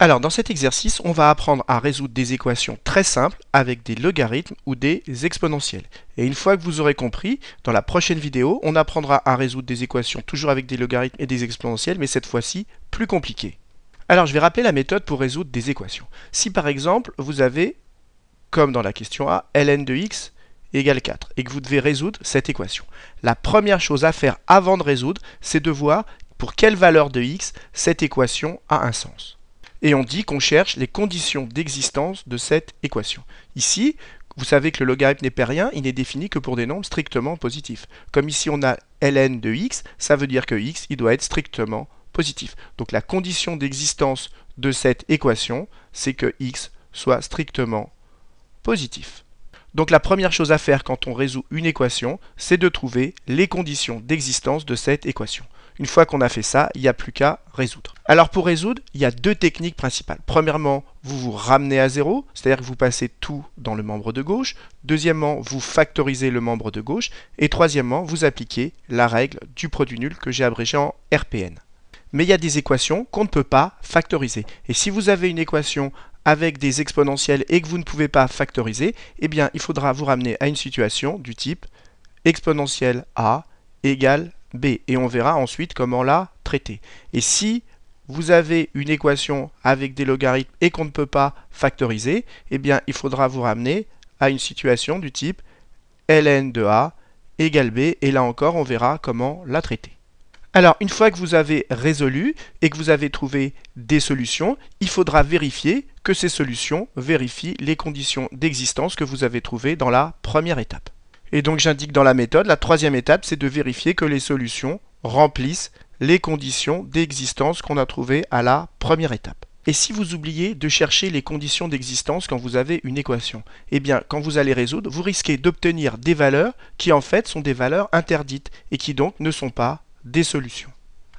Alors, dans cet exercice, on va apprendre à résoudre des équations très simples avec des logarithmes ou des exponentielles. Et une fois que vous aurez compris, dans la prochaine vidéo, on apprendra à résoudre des équations toujours avec des logarithmes et des exponentielles, mais cette fois-ci plus compliquées. Alors, je vais rappeler la méthode pour résoudre des équations. Si par exemple, vous avez, comme dans la question A, ln de x égale 4, et que vous devez résoudre cette équation. La première chose à faire avant de résoudre, c'est de voir pour quelle valeur de x cette équation a un sens. Et on dit qu'on cherche les conditions d'existence de cette équation. Ici, vous savez que le logarithme n'est pas rien, il n'est défini que pour des nombres strictement positifs. Comme ici on a ln de x, ça veut dire que x il doit être strictement positif. Donc la condition d'existence de cette équation, c'est que x soit strictement positif. Donc la première chose à faire quand on résout une équation, c'est de trouver les conditions d'existence de cette équation. Une fois qu'on a fait ça, il n'y a plus qu'à résoudre. Alors pour résoudre, il y a deux techniques principales. Premièrement, vous vous ramenez à zéro, c'est-à-dire que vous passez tout dans le membre de gauche. Deuxièmement, vous factorisez le membre de gauche. Et troisièmement, vous appliquez la règle du produit nul que j'ai abrégée en RPN. Mais il y a des équations qu'on ne peut pas factoriser. Et si vous avez une équation avec des exponentielles et que vous ne pouvez pas factoriser, eh bien il faudra vous ramener à une situation du type exponentielle A égale B. Et on verra ensuite comment la traiter. Et si vous avez une équation avec des logarithmes et qu'on ne peut pas factoriser, eh bien il faudra vous ramener à une situation du type ln de A égale B. Et là encore, on verra comment la traiter. Alors, une fois que vous avez résolu et que vous avez trouvé des solutions, il faudra vérifier que ces solutions vérifient les conditions d'existence que vous avez trouvées dans la première étape. Et donc j'indique dans la méthode, la troisième étape, c'est de vérifier que les solutions remplissent les conditions d'existence qu'on a trouvées à la première étape. Et si vous oubliez de chercher les conditions d'existence quand vous avez une équation, eh bien quand vous allez résoudre, vous risquez d'obtenir des valeurs qui en fait sont des valeurs interdites et qui donc ne sont pas des solutions.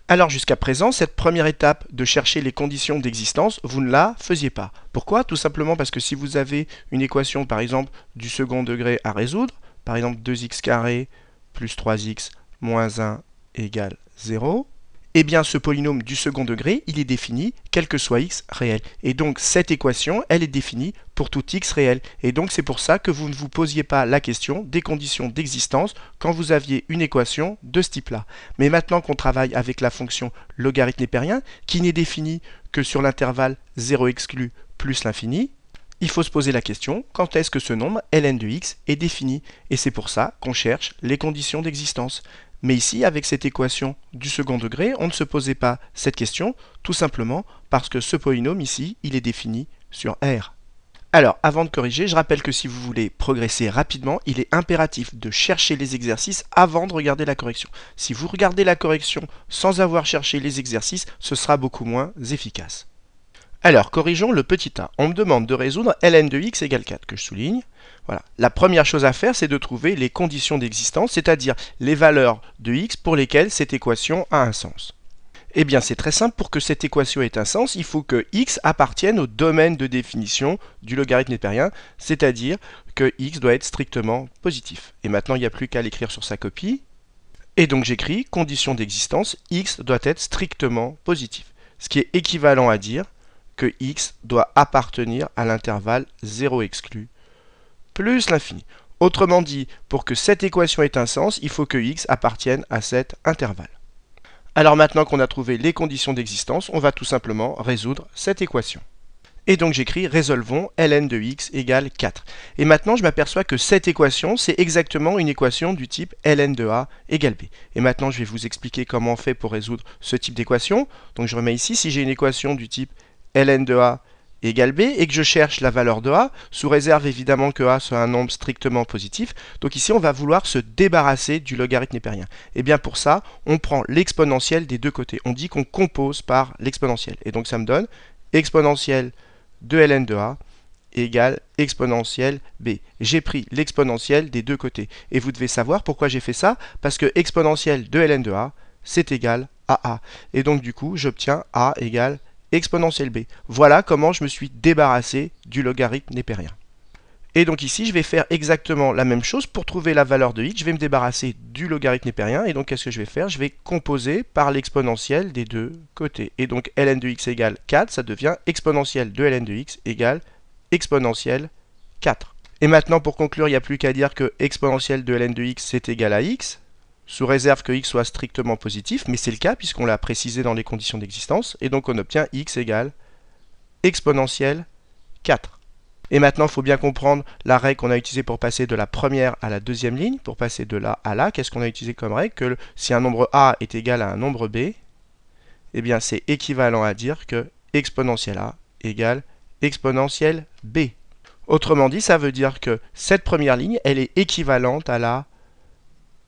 Alors jusqu'à présent, cette première étape de chercher les conditions d'existence, vous ne la faisiez pas. Pourquoi? Tout simplement parce que si vous avez une équation par exemple du second degré à résoudre, par exemple 2x carré plus 3x moins 1 égale 0, eh bien ce polynôme du second degré, il est défini quel que soit x réel. Et donc cette équation, elle est définie pour tout x réel. Et donc c'est pour ça que vous ne vous posiez pas la question des conditions d'existence quand vous aviez une équation de ce type-là. Mais maintenant qu'on travaille avec la fonction logarithme népérien, qui n'est définie que sur l'intervalle 0 exclu plus l'infini, il faut se poser la question, quand est-ce que ce nombre, ln de x, est défini? Et c'est pour ça qu'on cherche les conditions d'existence. Mais ici, avec cette équation du second degré, on ne se posait pas cette question, tout simplement parce que ce polynôme ici, il est défini sur R. Alors, avant de corriger, je rappelle que si vous voulez progresser rapidement, il est impératif de chercher les exercices avant de regarder la correction. Si vous regardez la correction sans avoir cherché les exercices, ce sera beaucoup moins efficace. Alors, corrigeons le petit a. On me demande de résoudre ln de x égale 4, que je souligne. Voilà. La première chose à faire, c'est de trouver les conditions d'existence, c'est-à-dire les valeurs de x pour lesquelles cette équation a un sens. Eh bien, c'est très simple. Pour que cette équation ait un sens, il faut que x appartienne au domaine de définition du logarithme népérien, c'est-à-dire que x doit être strictement positif. Et maintenant, il n'y a plus qu'à l'écrire sur sa copie. Et donc, j'écris condition d'existence, x doit être strictement positif. Ce qui est équivalent à dire que x doit appartenir à l'intervalle 0 exclu plus l'infini. Autrement dit, pour que cette équation ait un sens, il faut que x appartienne à cet intervalle. Alors maintenant qu'on a trouvé les conditions d'existence, on va tout simplement résoudre cette équation. Et donc j'écris résolvons ln de x égale 4. Et maintenant je m'aperçois que cette équation, c'est exactement une équation du type ln de a égale b. Et maintenant je vais vous expliquer comment on fait pour résoudre ce type d'équation. Donc je remets ici, si j'ai une équation du type ln de a égale b et que je cherche la valeur de a, sous réserve évidemment que a soit un nombre strictement positif. Donc ici on va vouloir se débarrasser du logarithme népérien. Et bien pour ça, on prend l'exponentielle des deux côtés. On dit qu'on compose par l'exponentielle. Et donc ça me donne exponentielle de ln de a égale exponentielle b. J'ai pris l'exponentielle des deux côtés. Et vous devez savoir pourquoi j'ai fait ça, parce que exponentielle de ln de a, c'est égal à a. Et donc du coup, j'obtiens a égale exponentielle b. Voilà comment je me suis débarrassé du logarithme népérien. Et donc ici, je vais faire exactement la même chose. Pour trouver la valeur de x, je vais me débarrasser du logarithme népérien. Et donc, qu'est-ce que je vais faire? Je vais composer par l'exponentielle des deux côtés. Et donc, ln de x égale 4, ça devient exponentielle de ln de x égale exponentielle 4. Et maintenant, pour conclure, il n'y a plus qu'à dire que exponentielle de ln de x, c'est égal à x, sous réserve que x soit strictement positif, mais c'est le cas puisqu'on l'a précisé dans les conditions d'existence. Et donc, on obtient x égale exponentielle 4. Et maintenant, il faut bien comprendre la règle qu'on a utilisée pour passer de la première à la deuxième ligne. Pour passer de là à là, qu'est-ce qu'on a utilisé comme règle? Que si un nombre a est égal à un nombre b, eh bien c'est équivalent à dire que exponentielle a égale exponentielle b. Autrement dit, ça veut dire que cette première ligne, elle est équivalente à la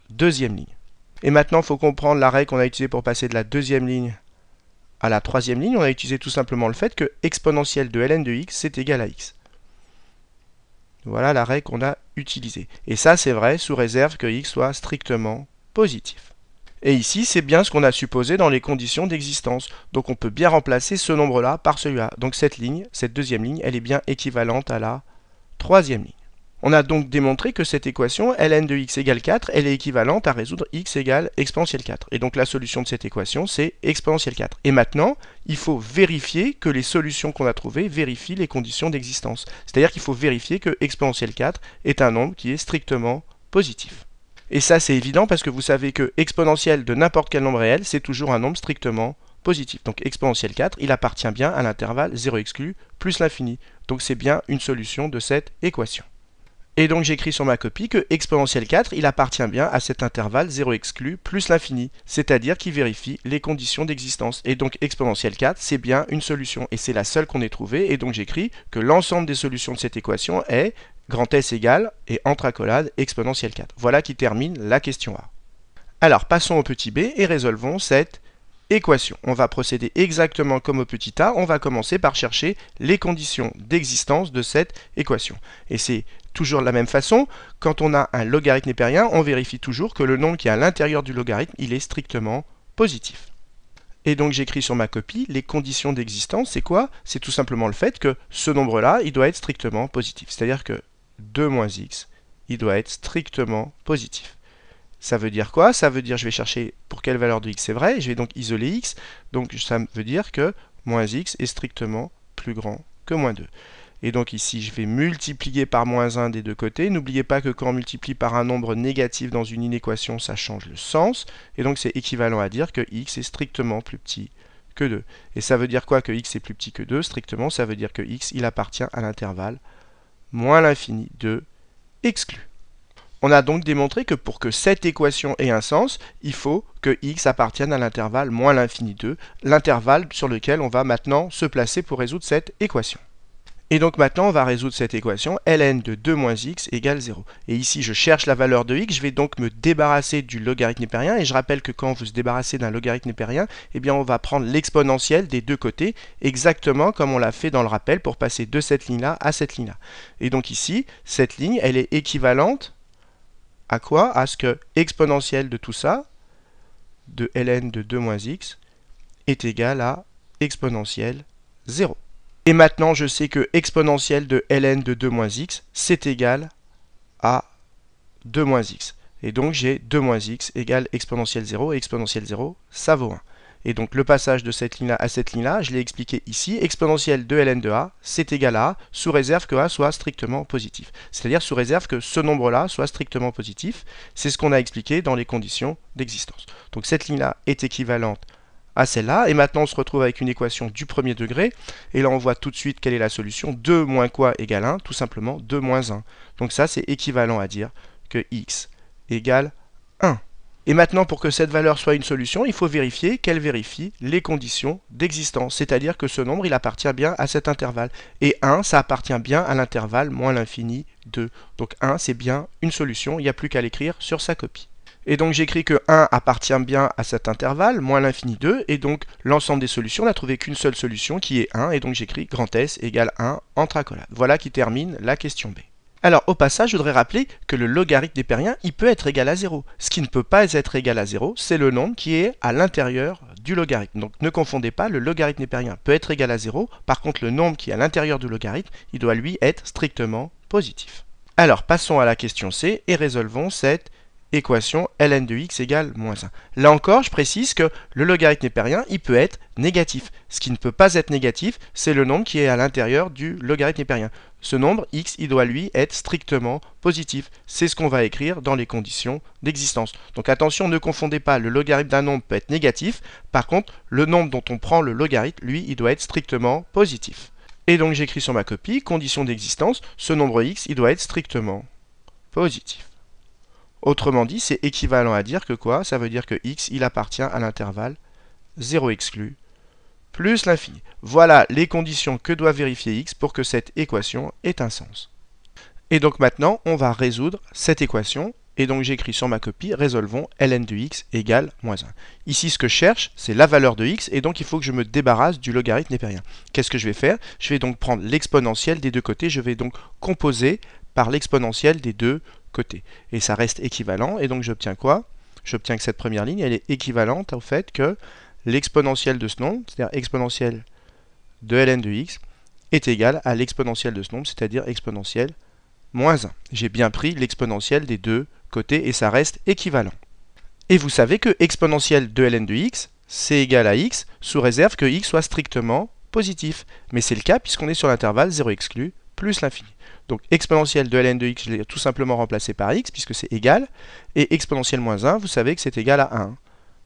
deuxième ligne. Et maintenant, il faut comprendre la règle qu'on a utilisée pour passer de la deuxième ligne à la troisième ligne. On a utilisé tout simplement le fait que exponentielle de ln de x, c'est égal à x. Voilà la règle qu'on a utilisée. Et ça, c'est vrai sous réserve que x soit strictement positif. Et ici, c'est bien ce qu'on a supposé dans les conditions d'existence. Donc on peut bien remplacer ce nombre-là par celui-là. Donc cette ligne, cette deuxième ligne, elle est bien équivalente à la troisième ligne. On a donc démontré que cette équation, ln de x égale 4, elle est équivalente à résoudre x égale exponentielle 4. Et donc la solution de cette équation, c'est exponentielle 4. Et maintenant, il faut vérifier que les solutions qu'on a trouvées vérifient les conditions d'existence. C'est-à-dire qu'il faut vérifier que exponentielle 4 est un nombre qui est strictement positif. Et ça, c'est évident parce que vous savez que exponentielle de n'importe quel nombre réel, c'est toujours un nombre strictement positif. Donc exponentielle 4, il appartient bien à l'intervalle 0 exclu plus l'infini. Donc c'est bien une solution de cette équation. Et donc j'écris sur ma copie que exponentielle 4, il appartient bien à cet intervalle 0 exclu plus l'infini, c'est-à-dire qu'il vérifie les conditions d'existence. Et donc exponentielle 4, c'est bien une solution, et c'est la seule qu'on ait trouvée, et donc j'écris que l'ensemble des solutions de cette équation est grand S égale, et entre accolades, exponentielle 4. Voilà qui termine la question A. Alors passons au petit b et résolvons cette équation. On va procéder exactement comme au petit a, on va commencer par chercher les conditions d'existence de cette équation. Et c'est toujours de la même façon, quand on a un logarithme népérien, on vérifie toujours que le nombre qui est à l'intérieur du logarithme, il est strictement positif. Et donc j'écris sur ma copie, les conditions d'existence, c'est quoi? C'est tout simplement le fait que ce nombre-là, il doit être strictement positif. C'est-à-dire que 2 moins x, il doit être strictement positif. Ça veut dire quoi? Ça veut dire, je vais chercher pour quelle valeur de x c'est vrai, je vais donc isoler x, donc ça veut dire que moins x est strictement plus grand que moins 2. Et donc ici, je vais multiplier par moins 1 des deux côtés. N'oubliez pas que quand on multiplie par un nombre négatif dans une inéquation, ça change le sens. Et donc c'est équivalent à dire que x est strictement plus petit que 2. Et ça veut dire quoi que x est plus petit que 2? Strictement, ça veut dire que x, il appartient à l'intervalle moins l'infini de exclu. On a donc démontré que pour que cette équation ait un sens, il faut que x appartienne à l'intervalle moins l'infini 2, l'intervalle sur lequel on va maintenant se placer pour résoudre cette équation. Et donc maintenant, on va résoudre cette équation, ln de 2 moins x égale 0. Et ici, je cherche la valeur de x, je vais donc me débarrasser du logarithme népérien. Et je rappelle que quand vous se débarrassez d'un logarithme népérien, eh bien on va prendre l'exponentielle des deux côtés, exactement comme on l'a fait dans le rappel pour passer de cette ligne-là à cette ligne-là. Et donc ici, cette ligne, elle est équivalente à quoi? À ce que exponentielle de tout ça, de ln de 2 moins x, est égal à exponentielle 0. Et maintenant, je sais que exponentielle de ln de 2 moins x, c'est égal à 2 moins x. Et donc, j'ai 2 moins x égale exponentielle 0, et exponentielle 0, ça vaut 1. Et donc, le passage de cette ligne-là à cette ligne-là, je l'ai expliqué ici, exponentielle de ln de a, c'est égal à a, sous réserve que a soit strictement positif. C'est-à-dire sous réserve que ce nombre-là soit strictement positif. C'est ce qu'on a expliqué dans les conditions d'existence. Donc, cette ligne-là est équivalente à celle-là, et maintenant on se retrouve avec une équation du premier degré, et là on voit tout de suite quelle est la solution. 2 moins quoi égale 1? Tout simplement 2 moins 1. Donc ça c'est équivalent à dire que x égale 1. Et maintenant pour que cette valeur soit une solution, il faut vérifier qu'elle vérifie les conditions d'existence, c'est-à-dire que ce nombre il appartient bien à cet intervalle. Et 1 ça appartient bien à l'intervalle moins l'infini 2. Donc 1 c'est bien une solution, il n'y a plus qu'à l'écrire sur sa copie. Et donc j'écris que 1 appartient bien à cet intervalle, moins l'infini 2, et donc l'ensemble des solutions n'a trouvé qu'une seule solution qui est 1, et donc j'écris grand S égale 1 entre accolades. Voilà qui termine la question B. Alors au passage, je voudrais rappeler que le logarithme népérien, il peut être égal à 0. Ce qui ne peut pas être égal à 0, c'est le nombre qui est à l'intérieur du logarithme. Donc ne confondez pas, le logarithme népérien peut être égal à 0, par contre le nombre qui est à l'intérieur du logarithme, il doit lui être strictement positif. Alors, passons à la question C et résolvons cette équation ln de x égale moins 1. Là encore, je précise que le logarithme népérien, il peut être négatif. Ce qui ne peut pas être négatif, c'est le nombre qui est à l'intérieur du logarithme népérien. Ce nombre, x, il doit lui être strictement positif. C'est ce qu'on va écrire dans les conditions d'existence. Donc attention, ne confondez pas, le logarithme d'un nombre peut être négatif. Par contre, le nombre dont on prend le logarithme, lui, il doit être strictement positif. Et donc j'écris sur ma copie, condition d'existence, ce nombre x, il doit être strictement positif. Autrement dit, c'est équivalent à dire que quoi? Ça veut dire que x, il appartient à l'intervalle 0 exclu plus l'infini. Voilà les conditions que doit vérifier x pour que cette équation ait un sens. Et donc maintenant, on va résoudre cette équation. Et donc j'écris sur ma copie, résolvons ln de x égale moins 1. Ici, ce que je cherche, c'est la valeur de x, et donc il faut que je me débarrasse du logarithme népérien. Qu'est-ce que je vais faire? Je vais donc prendre l'exponentielle des deux côtés, je vais donc composer par l'exponentielle des deux côtés. Et ça reste équivalent, et donc j'obtiens quoi? J'obtiens que cette première ligne, elle est équivalente au fait que l'exponentielle de ce nombre, c'est-à-dire exponentielle de ln de x, est égale à l'exponentielle de ce nombre, c'est-à-dire exponentielle moins 1. J'ai bien pris l'exponentielle des deux côtés et ça reste équivalent. Et vous savez que exponentielle de ln de x, c'est égal à x sous réserve que x soit strictement positif. Mais c'est le cas puisqu'on est sur l'intervalle 0 exclu plus l'infini. Donc exponentielle de ln de x, je l'ai tout simplement remplacé par x puisque c'est égal. Et exponentielle moins 1, vous savez que c'est égal à 1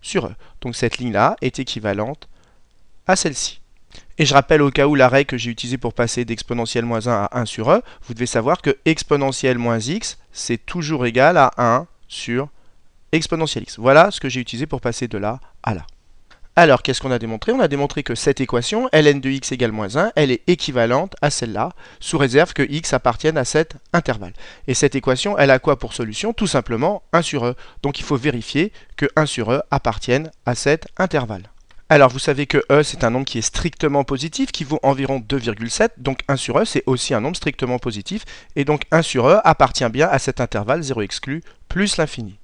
sur e. Donc cette ligne-là est équivalente à celle-ci. Et je rappelle au cas où la règle que j'ai utilisée pour passer d'exponentielle moins 1 à 1 sur e, vous devez savoir que exponentielle moins x, c'est toujours égal à 1 sur exponentielle x. Voilà ce que j'ai utilisé pour passer de là à là. Alors, qu'est-ce qu'on a démontré? On a démontré que cette équation, ln de x égale moins 1, elle est équivalente à celle-là, sous réserve que x appartienne à cet intervalle. Et cette équation, elle a quoi pour solution? Tout simplement 1 sur e. Donc il faut vérifier que 1 sur e appartienne à cet intervalle. Alors vous savez que e c'est un nombre qui est strictement positif, qui vaut environ 2,7, donc 1 sur e c'est aussi un nombre strictement positif, et donc 1 sur e appartient bien à cet intervalle 0 exclu plus l'infini.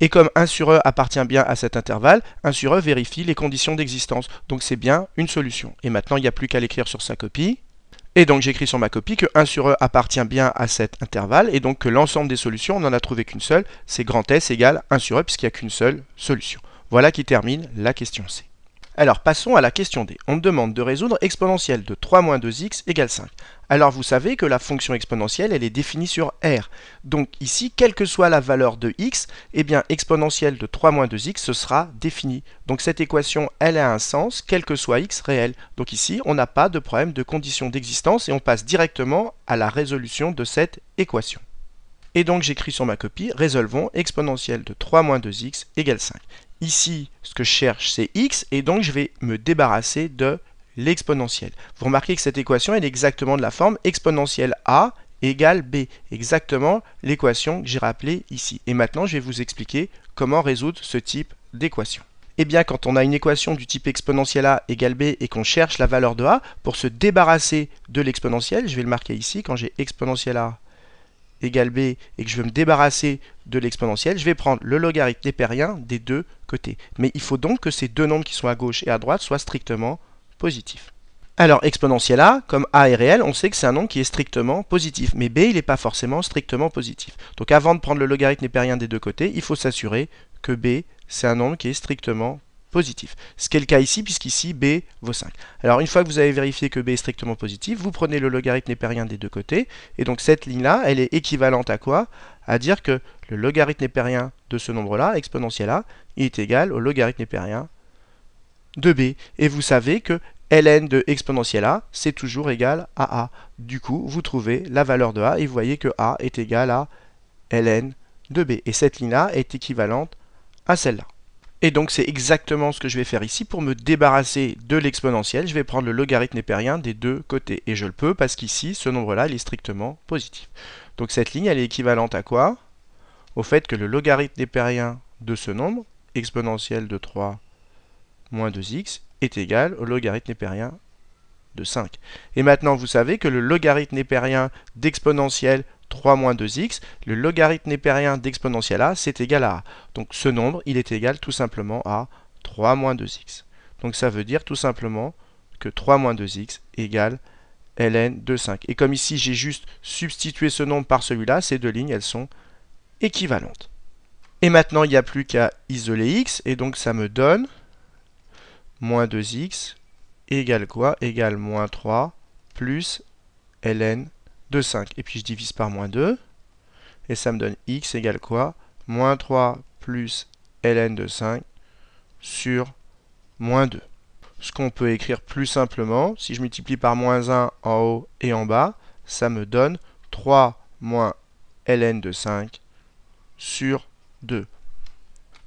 Et comme 1 sur e appartient bien à cet intervalle, 1 sur e vérifie les conditions d'existence, donc c'est bien une solution. Et maintenant il n'y a plus qu'à l'écrire sur sa copie. Et donc j'écris sur ma copie que 1 sur e appartient bien à cet intervalle, et donc que l'ensemble des solutions, on n'en a trouvé qu'une seule, c'est grand S égale 1 sur e, puisqu'il n'y a qu'une seule solution. Voilà qui termine la question C. Alors passons à la question D. On me demande de résoudre exponentielle de 3 moins 2x égale 5. Alors vous savez que la fonction exponentielle, elle est définie sur R. Donc ici, quelle que soit la valeur de x, eh bien exponentielle de 3 moins 2x, ce sera défini. Donc cette équation, elle a un sens, quel que soit x réel. Donc ici, on n'a pas de problème de condition d'existence et on passe directement à la résolution de cette équation. Et donc j'écris sur ma copie, résolvons exponentielle de 3 moins 2x égale 5. Ici, ce que je cherche, c'est x, et donc je vais me débarrasser de l'exponentielle. Vous remarquez que cette équation elle est exactement de la forme exponentielle a égale b, exactement l'équation que j'ai rappelée ici. Et maintenant, je vais vous expliquer comment résoudre ce type d'équation. Eh bien, quand on a une équation du type exponentielle a égale b et qu'on cherche la valeur de a, pour se débarrasser de l'exponentielle, je vais le marquer ici, quand j'ai exponentielle a égale b et que je veux me débarrasser de l'exponentielle, je vais prendre le logarithme népérien des deux côtés. Mais il faut donc que ces deux nombres qui sont à gauche et à droite soient strictement positifs. Alors exponentielle a, comme a est réel, on sait que c'est un nombre qui est strictement positif. Mais b, il n'est pas forcément strictement positif. Donc avant de prendre le logarithme népérien des deux côtés, il faut s'assurer que b, c'est un nombre qui est strictement positif. Ce qui est le cas ici, puisqu'ici b vaut 5. Alors une fois que vous avez vérifié que b est strictement positif, vous prenez le logarithme népérien des deux côtés, et donc cette ligne-là, elle est équivalente à quoi? À dire que le logarithme népérien de ce nombre-là, exponentielle a, est égal au logarithme népérien de b. Et vous savez que ln de exponentielle a, c'est toujours égal à a. Du coup, vous trouvez la valeur de a, et vous voyez que a est égal à ln de b. Et cette ligne-là est équivalente à celle-là. Et donc c'est exactement ce que je vais faire ici pour me débarrasser de l'exponentielle. Je vais prendre le logarithme népérien des deux côtés. Et je le peux parce qu'ici, ce nombre-là, il est strictement positif. Donc cette ligne, elle est équivalente à quoi? Au fait que le logarithme népérien de ce nombre, exponentielle de 3 moins 2x, est égal au logarithme népérien de 5. Et maintenant, vous savez que le logarithme népérien d'exponentielle 3 moins 2x, le logarithme népérien d'exponentielle a, c'est égal à a. Donc ce nombre, il est égal tout simplement à 3 moins 2x. Donc ça veut dire tout simplement que 3 moins 2x égale ln de 5. Et comme ici, j'ai juste substitué ce nombre par celui-là, ces deux lignes, elles sont équivalentes. Et maintenant, il n'y a plus qu'à isoler x, et donc ça me donne moins 2x égale quoi? Égale moins 3 plus ln de 5. Et puis je divise par moins 2, et ça me donne x égale quoi? Moins 3 plus ln de 5 sur moins 2. Ce qu'on peut écrire plus simplement, si je multiplie par moins 1 en haut et en bas, ça me donne 3 moins ln de 5 sur 2.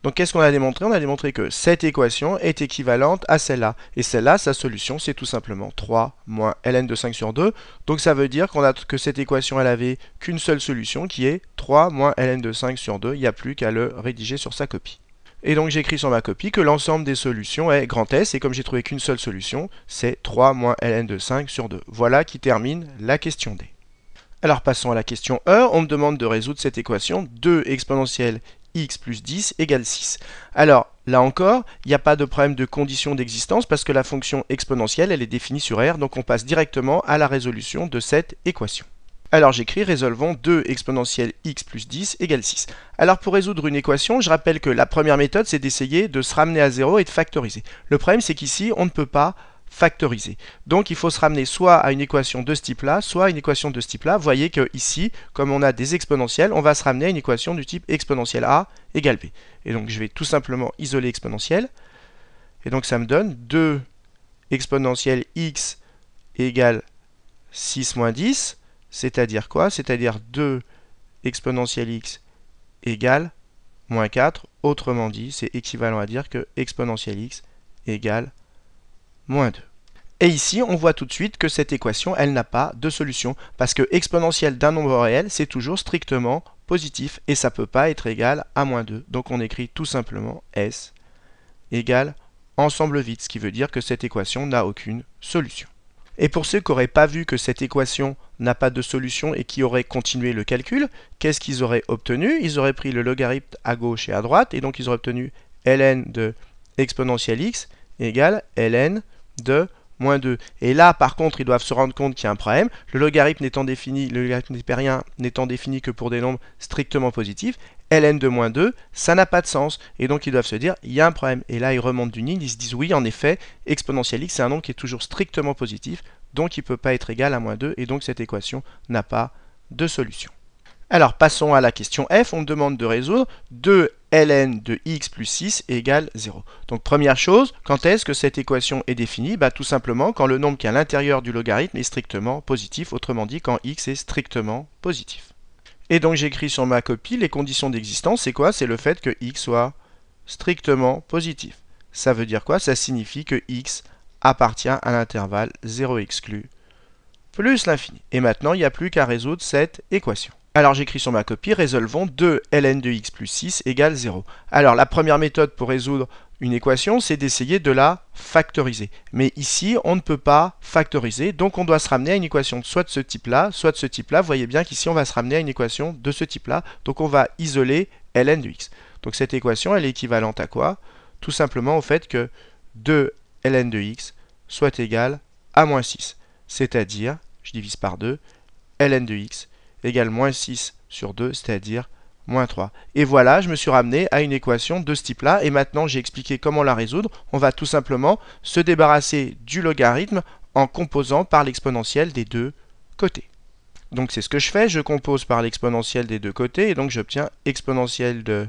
Donc qu'est-ce qu'on a démontré? On a démontré que cette équation est équivalente à celle-là. Et celle-là, sa solution, c'est tout simplement 3 moins ln de 5 sur 2. Donc ça veut dire que cette équation, elle avait qu'une seule solution, qui est 3 moins ln de 5 sur 2. Il n'y a plus qu'à le rédiger sur sa copie. Et donc j'écris sur ma copie que l'ensemble des solutions est grand S, et comme j'ai trouvé qu'une seule solution, c'est 3 moins ln de 5 sur 2. Voilà qui termine la question D. Alors passons à la question E. On me demande de résoudre cette équation 2 exponentielle x plus 10 égale 6. Alors, là encore, il n'y a pas de problème de condition d'existence parce que la fonction exponentielle, elle est définie sur R, donc on passe directement à la résolution de cette équation. Alors j'écris résolvons 2 exponentielle x plus 10 égale 6. Alors pour résoudre une équation, je rappelle que la première méthode, c'est d'essayer de se ramener à 0 et de factoriser. Le problème, c'est qu'ici, on ne peut pas factoriser. Donc il faut se ramener soit à une équation de ce type-là, soit à une équation de ce type-là. Vous voyez que ici, comme on a des exponentielles, on va se ramener à une équation du type exponentielle a égale b. Et donc je vais tout simplement isoler exponentielle. Et donc ça me donne 2 exponentielle x égale 6 moins 10, c'est-à-dire quoi? C'est-à-dire 2 exponentielle x égale moins 4. Autrement dit, c'est équivalent à dire que exponentielle x égale moins 2. Et ici, on voit tout de suite que cette équation, elle n'a pas de solution, parce que exponentielle d'un nombre réel, c'est toujours strictement positif, et ça ne peut pas être égal à moins 2. Donc on écrit tout simplement S égale ensemble vide, ce qui veut dire que cette équation n'a aucune solution. Et pour ceux qui n'auraient pas vu que cette équation n'a pas de solution et qui auraient continué le calcul, qu'est-ce qu'ils auraient obtenu? Ils auraient pris le logarithme à gauche et à droite, et donc ils auraient obtenu ln de exponentielle x égale ln de moins 2. Et là, par contre, ils doivent se rendre compte qu'il y a un problème. Le logarithme népérien n'étant défini que pour des nombres strictement positifs, ln de moins 2, ça n'a pas de sens. Et donc, ils doivent se dire, il y a un problème. Et là, ils remontent d'une ligne, ils se disent, oui, en effet, exponentielle x, c'est un nombre qui est toujours strictement positif, donc il ne peut pas être égal à moins 2, et donc cette équation n'a pas de solution. Alors, passons à la question F. On me demande de résoudre 2 ln de x plus 6 égale 0. Donc, première chose, quand est-ce que cette équation est définie? Tout simplement quand le nombre qui est à l'intérieur du logarithme est strictement positif, autrement dit quand x est strictement positif. Et donc, j'écris sur ma copie les conditions d'existence. C'est quoi? C'est le fait que x soit strictement positif. Ça veut dire quoi? Ça signifie que x appartient à l'intervalle 0 exclu plus l'infini. Et maintenant, il n'y a plus qu'à résoudre cette équation. Alors j'écris sur ma copie, résolvons 2 ln de x plus 6 égale 0. Alors la première méthode pour résoudre une équation, c'est d'essayer de la factoriser. Mais ici, on ne peut pas factoriser, donc on doit se ramener à une équation soit de ce type-là, soit de ce type-là. Vous voyez bien qu'ici, on va se ramener à une équation de ce type-là. Donc on va isoler ln de x. Donc cette équation, elle est équivalente à quoi? Tout simplement au fait que 2 ln de x soit égal à moins 6. C'est-à-dire, je divise par 2, ln de x égale moins 6 sur 2, c'est-à-dire moins 3. Et voilà, je me suis ramené à une équation de ce type-là, et maintenant j'ai expliqué comment la résoudre. On va tout simplement se débarrasser du logarithme en composant par l'exponentielle des deux côtés. Donc c'est ce que je fais, je compose par l'exponentielle des deux côtés, et donc j'obtiens exponentielle de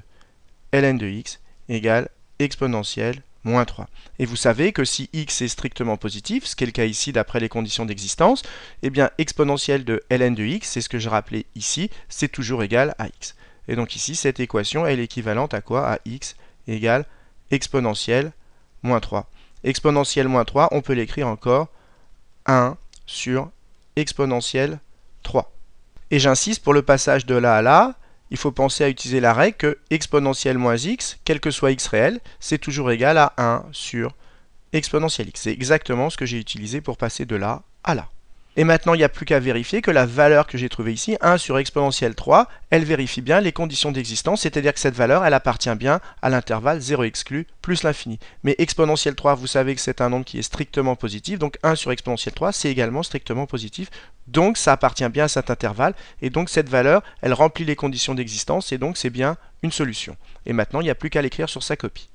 ln de x égale exponentielle moins 3. Et vous savez que si x est strictement positif, ce qui est le cas ici d'après les conditions d'existence, eh bien exponentielle de ln de x, c'est ce que je rappelais ici, c'est toujours égal à x. Et donc ici, cette équation, elle est équivalente à quoi? À x égale exponentielle moins 3. Exponentielle moins 3, on peut l'écrire encore 1 sur exponentielle 3. Et j'insiste, pour le passage de là à là, il faut penser à utiliser la règle que exponentielle moins x, quel que soit x réel, c'est toujours égal à 1 sur exponentielle x. C'est exactement ce que j'ai utilisé pour passer de là à là. Et maintenant, il n'y a plus qu'à vérifier que la valeur que j'ai trouvée ici, 1 sur exponentielle 3, elle vérifie bien les conditions d'existence, c'est-à-dire que cette valeur, elle appartient bien à l'intervalle 0 exclu plus l'infini. Mais exponentielle 3, vous savez que c'est un nombre qui est strictement positif, donc 1 sur exponentielle 3, c'est également strictement positif. Donc ça appartient bien à cet intervalle, et donc cette valeur, elle remplit les conditions d'existence, et donc c'est bien une solution. Et maintenant, il n'y a plus qu'à l'écrire sur sa copie.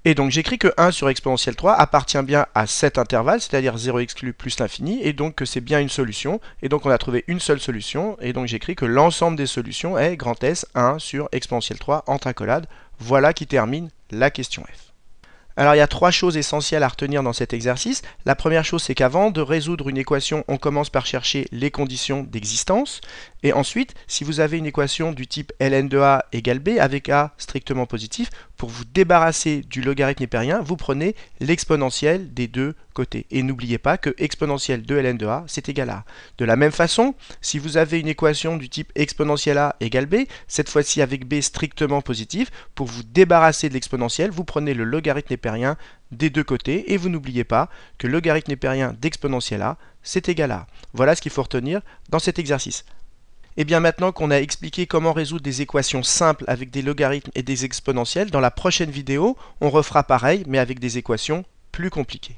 Et donc j'écris que 1 sur exponentielle 3 appartient bien à cet intervalle, c'est-à-dire 0 exclu plus l'infini, et donc que c'est bien une solution, et donc on a trouvé une seule solution, et donc j'écris que l'ensemble des solutions est grand S 1 sur exponentielle 3 entre accolades. Voilà qui termine la question F. Alors il y a 3 choses essentielles à retenir dans cet exercice. La première chose, c'est qu'avant de résoudre une équation, on commence par chercher les conditions d'existence. Et ensuite, si vous avez une équation du type ln de a égale b avec a strictement positif, pour vous débarrasser du logarithme népérien, vous prenez l'exponentielle des deux côtés. Et n'oubliez pas que exponentielle de ln de a, c'est égal à a. De la même façon, si vous avez une équation du type exponentielle a égale b, cette fois-ci avec b strictement positif, pour vous débarrasser de l'exponentielle, vous prenez le logarithme népérien des deux côtés et vous n'oubliez pas que le logarithme népérien d'exponentielle a, c'est égal à a. Voilà ce qu'il faut retenir dans cet exercice. Et bien maintenant qu'on a expliqué comment résoudre des équations simples avec des logarithmes et des exponentielles, dans la prochaine vidéo, on refera pareil mais avec des équations plus compliquées.